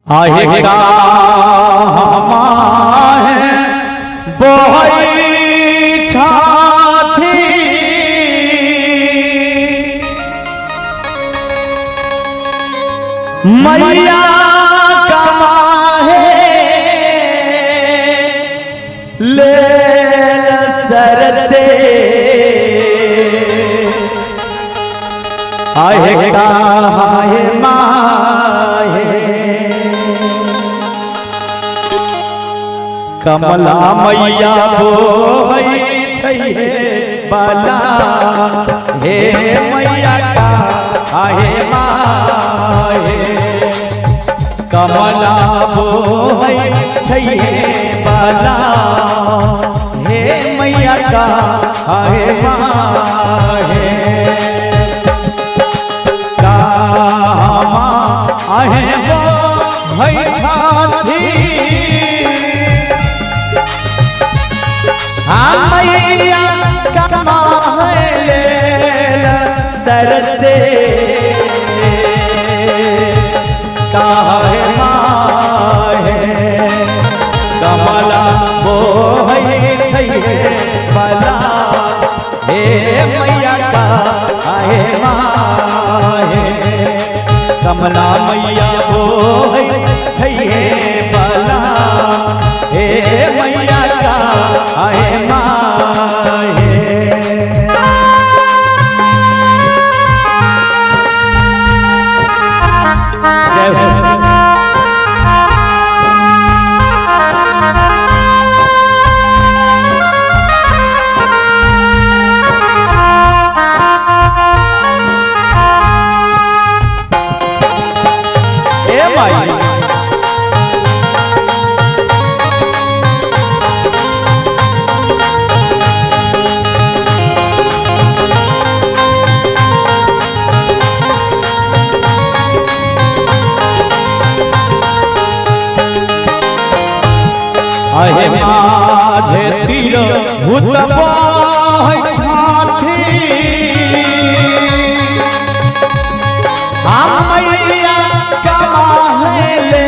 आहे का है बोई छाती मैया कमाए ले सर से आहे का है माहे कमला मैया बोई छैहे बाला हे मैया का आहे माहे कमला बोई छैहे बाला हे मैया का आहे माहे कामा आहे वो भई छाती मैया कमाए सर से काहे माहे कमला बोई छैहे बाला हे मैया काहे माहे कमला मैया बोई छैहे बाला हे मैया काहे माहे जय हो ए माई आहे माझे तीर भूत पाय छाती मैया कमाए ले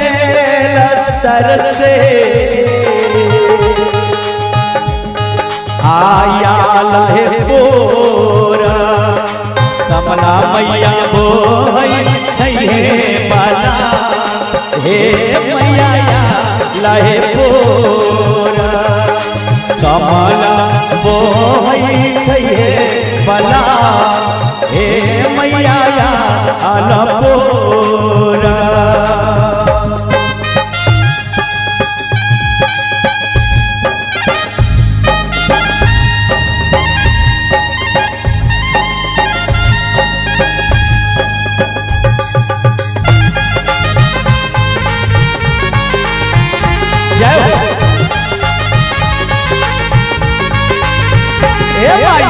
सर से आया लहे पोरा कमला मैया बोई छैहे बाला हे मैया लहे पोरा कमला बोई छैहे बाला हे मैया आला पोरा जय हो ए भाई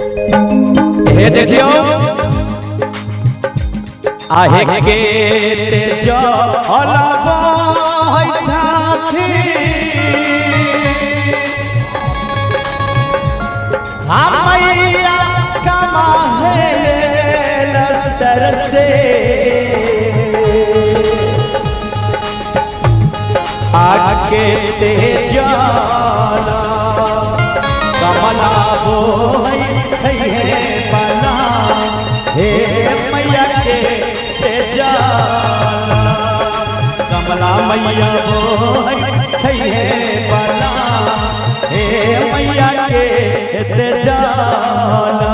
ये देखियो आहे के तेज अलग छाती मैया कमाए सर से आगे तेज कमला बोई छैहे बाला हे मैया के तेजाला कमला मैया बोई छैहे बाला हे मैया के तेजाला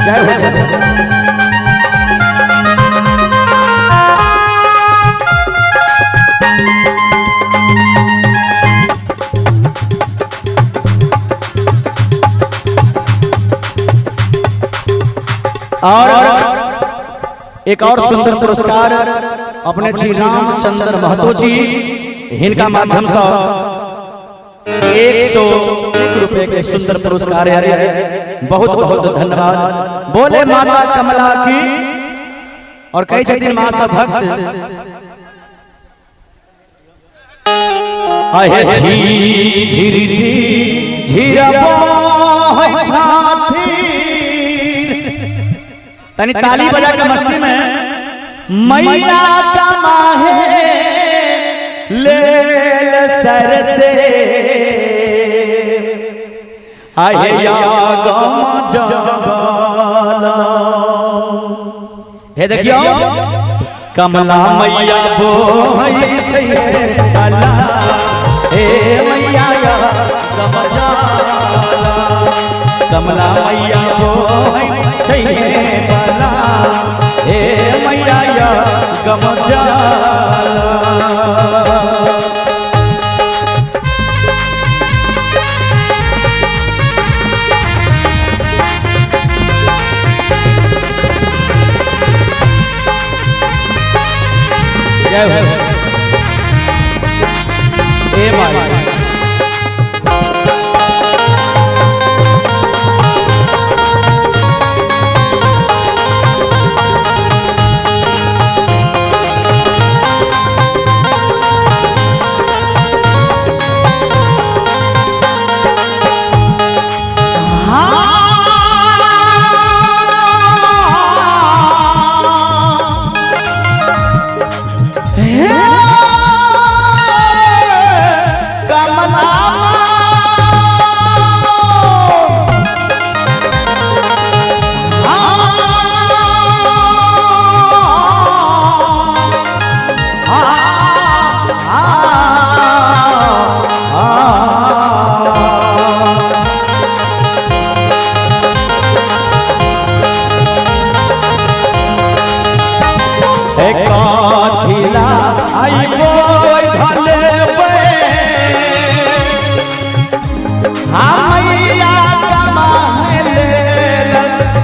जय हो और एक और सुंदर पुरस्कार अपने श्री रामचंद्र महतो जी इनका माध्यम से 101 रुपए के सुंदर पुरस्कार है। बहुत बहुत धन्यवाद। बोले माता कमला की और कई जगह मां सब भक्त आहे झीर तनी ताली बजा के मस्ती में मैया कमाहे ले सर से आए या गम जबाला। हे देखियो कमला मैया बोई छै अला हे मैया या गम जाला। कमला मैया बोई छै अला हे मैया या गम जाला। ए माई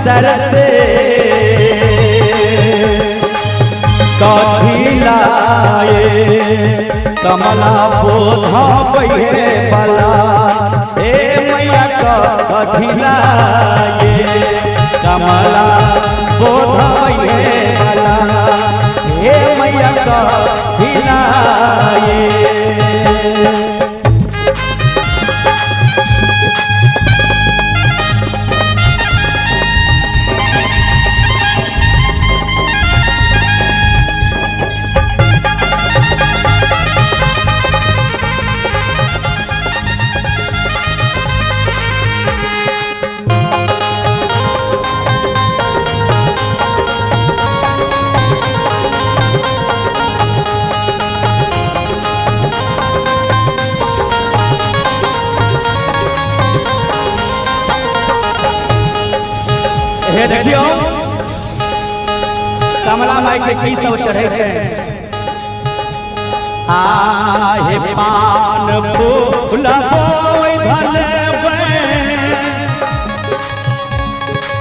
सर से कथी लाए कमला बोधा बहे बला हे मैया कथी लाए कमला बोधा बहे बला हे मैया कथी लाए। हे देखियो कमला माई के की सब चढ़े छै आहे पान फूल बोई धले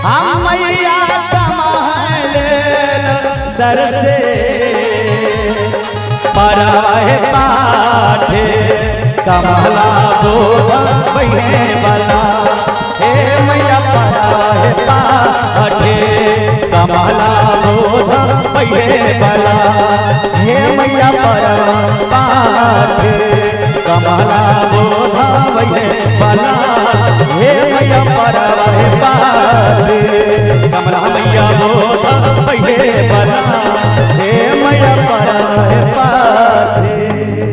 हम मैया कमाले सर से परवाहे पाठे कमला बोधा बहे बला हे मैया परवाहे पाठे कमला बोधा बहे बला हे मैया परवाहे पाठे कमला बोधा बहे बला हे मैया परवाहे पाठे कमला मैया बोधा बहे बला हे मैया परवाहे पाठे।